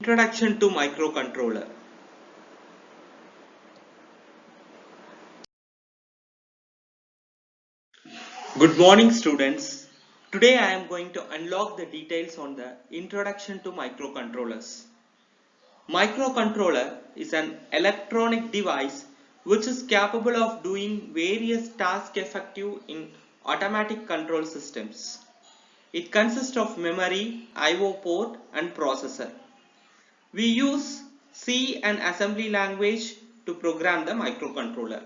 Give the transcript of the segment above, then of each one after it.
Introduction to microcontroller. Good morning students. Today I am going to unlock the details on the introduction to microcontrollers. Microcontroller is an electronic device which is capable of doing various tasks effective in automatic control systems. It consists of memory, I/O port and processor. We use C and assembly language to program the microcontroller.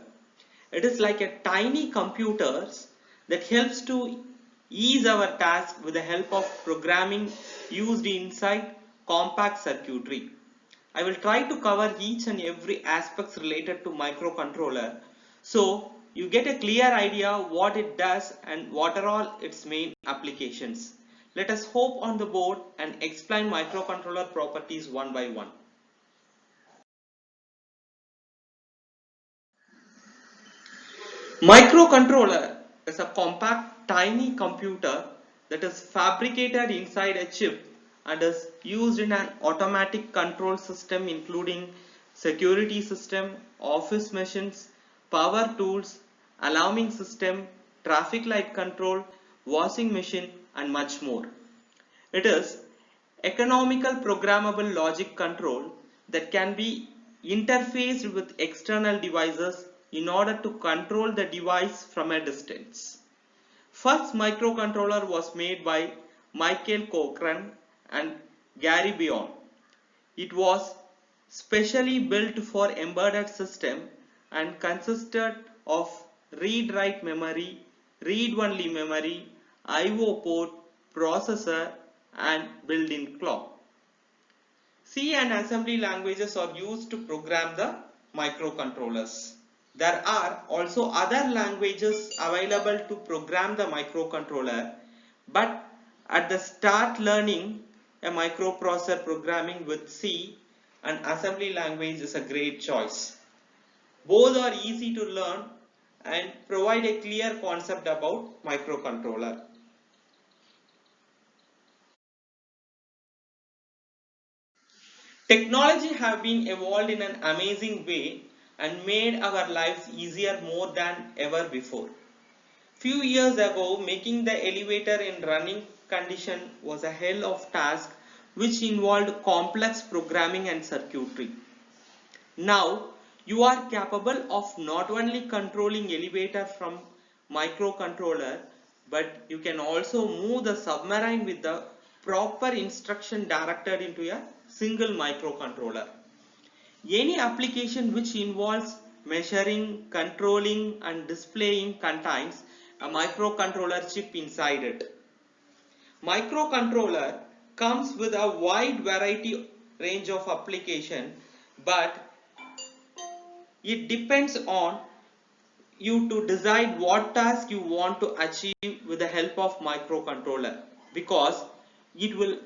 It is like a tiny computer that helps to ease our task with the help of programming used inside compact circuitry. I will try to cover each and every aspects related to microcontroller so you get a clear idea what it does and what are all its main applications. Let us hop on the board and explain microcontroller properties one by one. Microcontroller is a compact tiny computer that is fabricated inside a chip and is used in an automatic control system including security system, office machines, power tools, alarming system, traffic light control, washing machine and much more. It is economical programmable logic control that can be interfaced with external devices in order to control the device from a distance. First microcontroller was made by Michael Cochran and Gary Bion. It was specially built for embedded system and consisted of read-write memory, read-only memory, I/O port, processor and built-in clock. C and assembly languages are used to program the microcontrollers. There are also other languages available to program the microcontroller, but at the start learning a microprocessor programming with C and assembly language is a great choice. Both are easy to learn and provide a clear concept about microcontroller. Technology have been evolved in an amazing way and made our lives easier more than ever before. Few years ago, making the elevator in running condition was a hell of task which involved complex programming and circuitry. Now, you are capable of not only controlling elevator from microcontroller, but you can also move the submarine with the proper instruction directed into a single microcontroller. Any application which involves measuring, controlling and displaying contains a microcontroller chip inside it. Microcontroller comes with a wide variety range of application, but it depends on you to decide what task you want to achieve with the help of microcontroller, because it will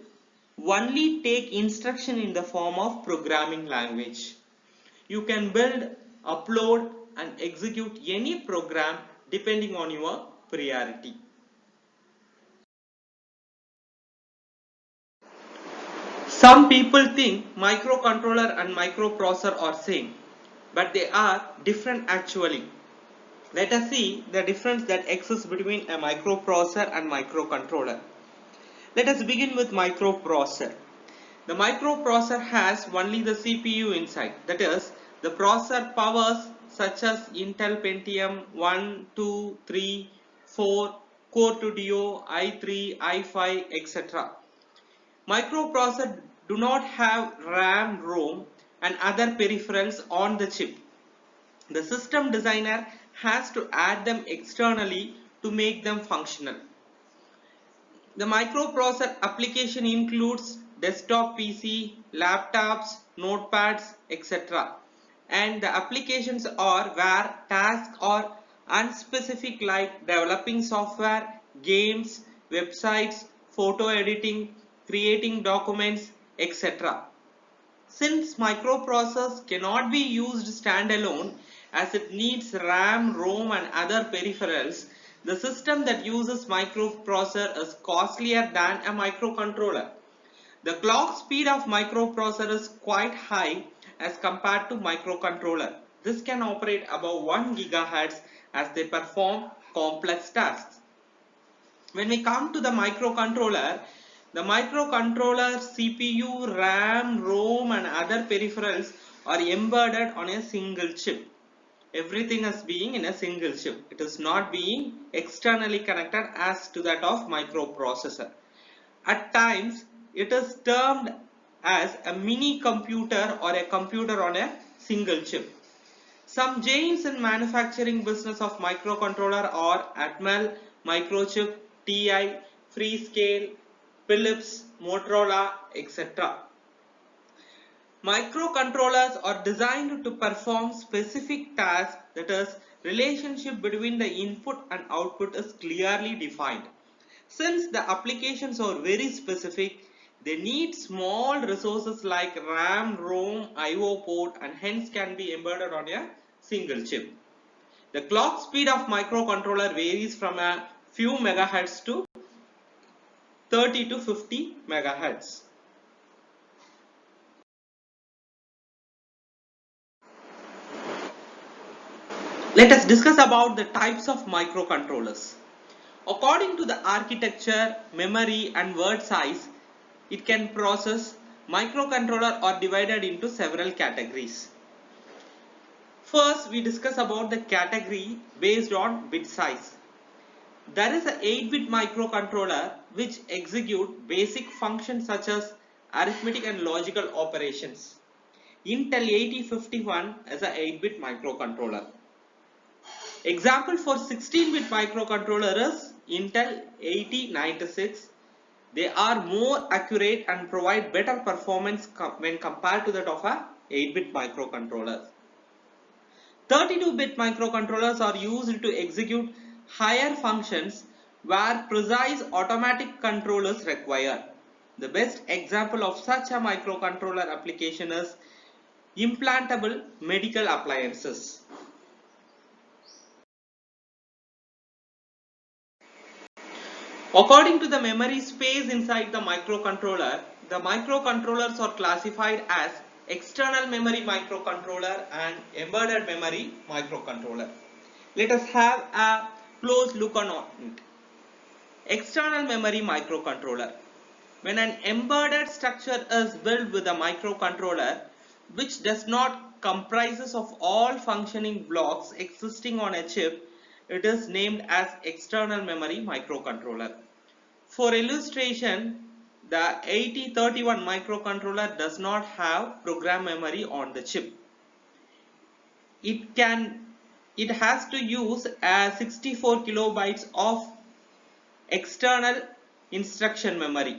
only take instruction in the form of programming language. You can build, upload and execute any program depending on your priority. Some people think microcontroller and microprocessor are same, but they are different actually. Let us see the difference that exists between a microprocessor and microcontroller. Let us begin with microprocessor. The microprocessor has only the CPU inside, that is, the processor powers such as Intel Pentium 1, 2, 3, 4, Core 2 Duo, i3, i5, etc. Microprocessors do not have RAM, ROM and other peripherals on the chip. The system designer has to add them externally to make them functional. The microprocessor application includes desktop PC, laptops, notepads, etc. And the applications are where tasks are unspecific like developing software, games, websites, photo editing, creating documents, etc. Since microprocessors cannot be used standalone as it needs RAM, ROM and other peripherals, the system that uses microprocessor is costlier than a microcontroller. The clock speed of microprocessor is quite high as compared to microcontroller. This can operate above 1 GHz as they perform complex tasks. When we come to the microcontroller CPU, RAM, ROM and other peripherals are embedded on a single chip. Everything is being in a single chip. It is not being externally connected as to that of microprocessor. At times, it is termed as a mini computer or a computer on a single chip. Some giants in manufacturing business of microcontroller are Atmel, Microchip, TI, Freescale, Philips, Motorola, etc. Microcontrollers are designed to perform specific tasks, that is, relationship between the input and output is clearly defined. Since the applications are very specific, they need small resources like RAM, ROM, IO port and hence can be embedded on a single chip. The clock speed of microcontroller varies from a few megahertz to 30 to 50 megahertz. Let us discuss about the types of microcontrollers. According to the architecture, memory and word size, it can process microcontroller are divided into several categories. First, we discuss about the category based on bit size. There is an 8-bit microcontroller which execute basic functions such as arithmetic and logical operations. Intel 8051 is an 8-bit microcontroller. Example for 16-bit microcontroller is Intel 8096. They are more accurate and provide better performance when compared to that of a 8-bit microcontroller. 32-bit microcontrollers are used to execute higher functions where precise automatic control is required. The best example of such a microcontroller application is implantable medical appliances. According to the memory space inside the microcontrollers are classified as external memory microcontroller and embedded memory microcontroller. Let us have a close look on it. External memory microcontroller. When an embedded structure is built with a microcontroller which does not comprises of all functioning blocks existing on a chip, it is named as external memory microcontroller. For illustration, the 8031 microcontroller does not have program memory on the chip. It has to use a 64 kilobytes of external instruction memory.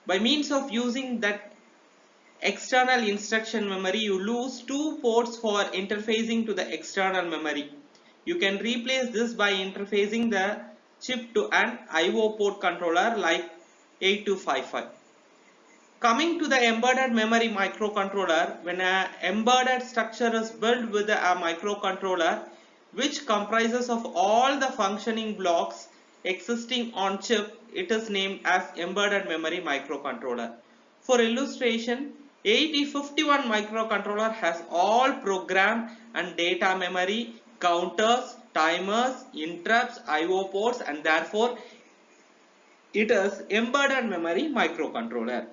By means of using that external instruction memory, you lose 2 ports for interfacing to the external memory. You can replace this by interfacing the chip to an IO port controller like 8255. Coming to the embedded memory microcontroller, when an embedded structure is built with a microcontroller which comprises of all the functioning blocks existing on chip, it is named as embedded memory microcontroller. For illustration, 8051 microcontroller has all program and data memory, counters, timers, interrupts, IO ports and therefore it is embedded memory microcontroller.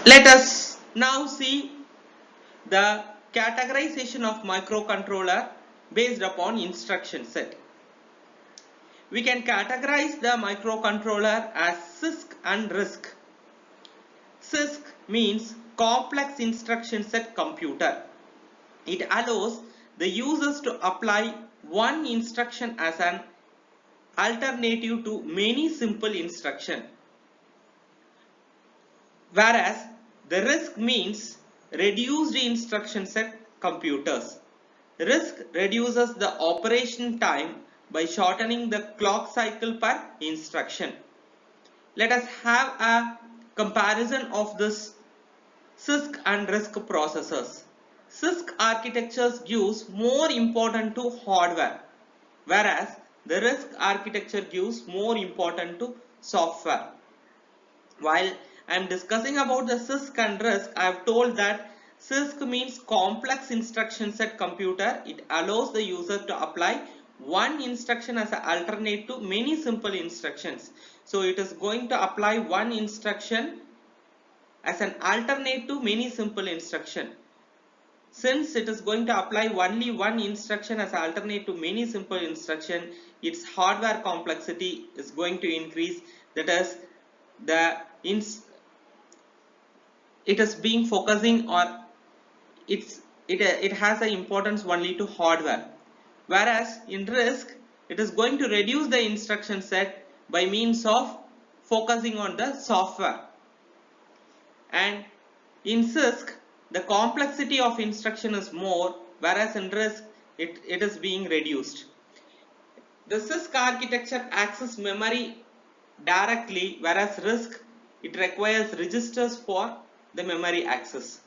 Let us now see the categorization of microcontroller based upon instruction set. We can categorize the microcontroller as CISC and RISC. CISC means complex instruction set computer. It allows the users to apply one instruction as an alternative to many simple instructions. Whereas the RISC means reduced instruction set computers. RISC reduces the operation time by shortening the clock cycle per instruction. Let us have a comparison of this CISC and RISC processors. CISC architectures gives more importance to hardware, whereas the RISC architecture gives more importance to software. While I am discussing about the CISC and RISC, I have told that CISC means complex instruction set computer. It allows the user to apply one instruction as an alternate to many simple instructions. So it is going to apply one instruction as an alternate to many simple instruction. Since it is going to apply only one instruction as alternate to many simple instruction, its hardware complexity is going to increase. That is, it is being focusing or it has an importance only to hardware. Whereas in RISC, it is going to reduce the instruction set by means of focusing on the software. And in CISC, the complexity of instruction is more, whereas in RISC, it is being reduced. The CISC architecture accesses memory directly, whereas RISC, it requires registers for the memory access.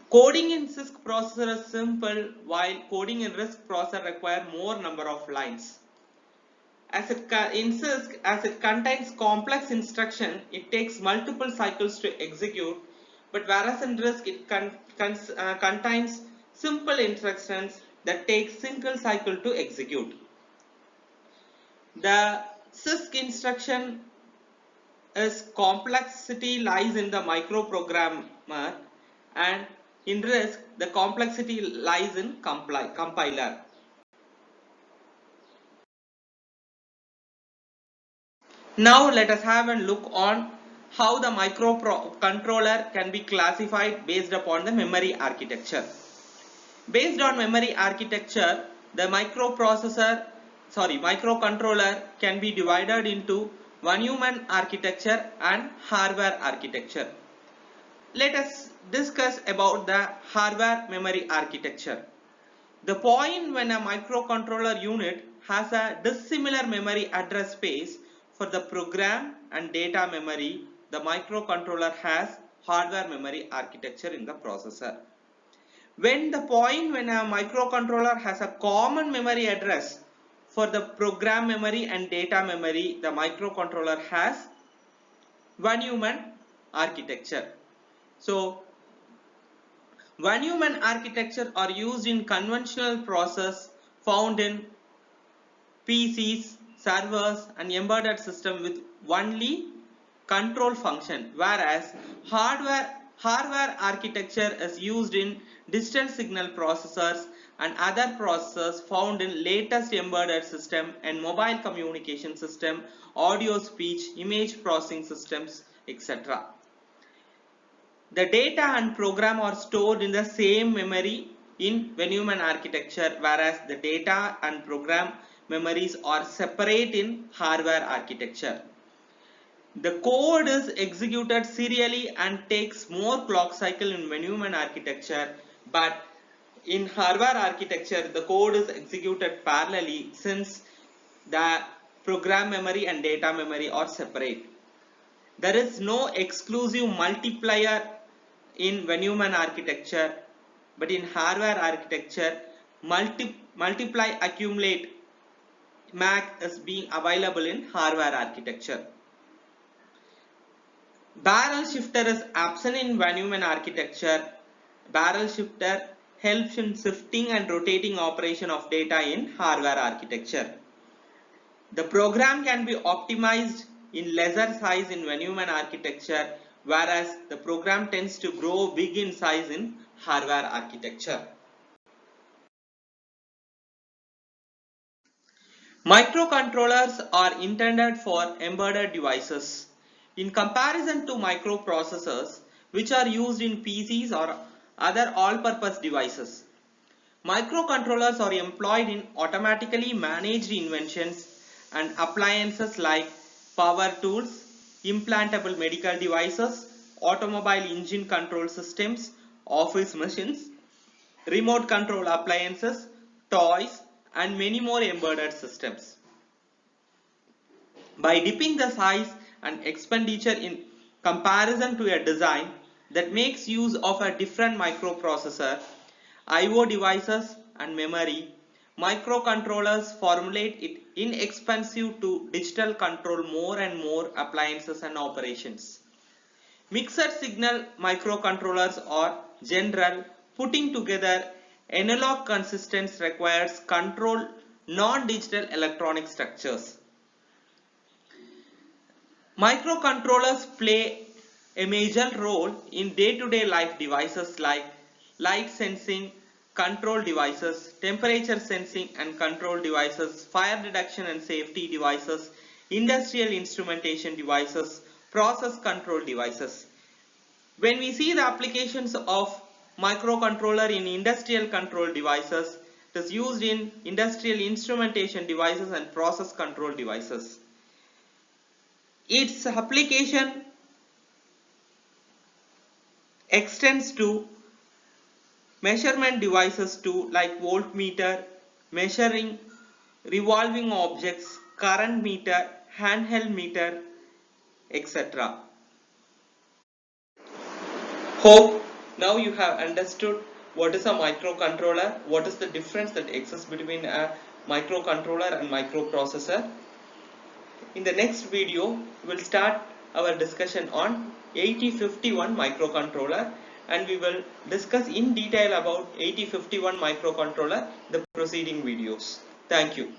Coding in CISC processor is simple, while coding in RISC processor requires more number of lines. In CISC, as it contains complex instruction, it takes multiple cycles to execute, but whereas in RISC, it contains simple instructions that take single cycle to execute. The CISC instruction is complexity lies in the microprogrammer, and in RISC, the complexity lies in compiler. Now let us have a look on how the microcontroller can be classified based upon the memory architecture. Based on memory architecture, the microcontroller can be divided into von Neumann architecture and hardware architecture. Let us discuss about the hardware memory architecture. The point when a microcontroller unit has a dissimilar memory address space for the program and data memory, the microcontroller has hardware memory architecture in the processor. When a microcontroller has a common memory address for the program memory and data memory, the microcontroller has von Neumann architecture. So, von Neumann architecture are used in conventional process found in PCs, servers and embedded system with only control function, whereas hardware architecture is used in digital signal processors and other processors found in latest embedded system and mobile communication system, audio, speech, image processing systems, etc. The data and program are stored in the same memory in von Neumann architecture, whereas the data and program memories are separate in hardware architecture. The code is executed serially and takes more clock cycle in von Neumann architecture, but in hardware architecture the code is executed parallelly since the program memory and data memory are separate. There is no exclusive multiplier in von Neumann architecture, but in hardware architecture multiply accumulate MAC is being available in hardware architecture. Barrel shifter is absent in von Neumann architecture. Barrel shifter helps in shifting and rotating operation of data in hardware architecture. The program can be optimized in lesser size in von Neumann architecture, whereas the program tends to grow big in size in hardware architecture. Microcontrollers are intended for embedded devices. In comparison to microprocessors, which are used in PCs or other all-purpose devices, microcontrollers are employed in automatically managed inventions and appliances like power tools, implantable medical devices, automobile engine control systems, office machines, remote control appliances, toys, and many more embedded systems. By dipping the size and expenditure in comparison to a design that makes use of a different microprocessor, I/O devices and memory, microcontrollers formulate it inexpensive to digital control more and more appliances and operations. Mixed signal microcontrollers are general. Putting together analog consistence requires control non-digital electronic structures. Microcontrollers play a major role in day-to-day life devices like light sensing, control devices, temperature sensing and control devices, fire detection and safety devices, industrial instrumentation devices, process control devices. When we see the applications of microcontroller in industrial control devices, it is used in industrial instrumentation devices and process control devices. Its application extends to measurement devices too, like voltmeter, measuring revolving objects, current meter, handheld meter, etc. Hope now you have understood what is a microcontroller, what is the difference that exists between a microcontroller and microprocessor. In the next video, we will start our discussion on 8051 microcontroller, and we will discuss in detail about 8051 microcontroller in the preceding videos. Thank you.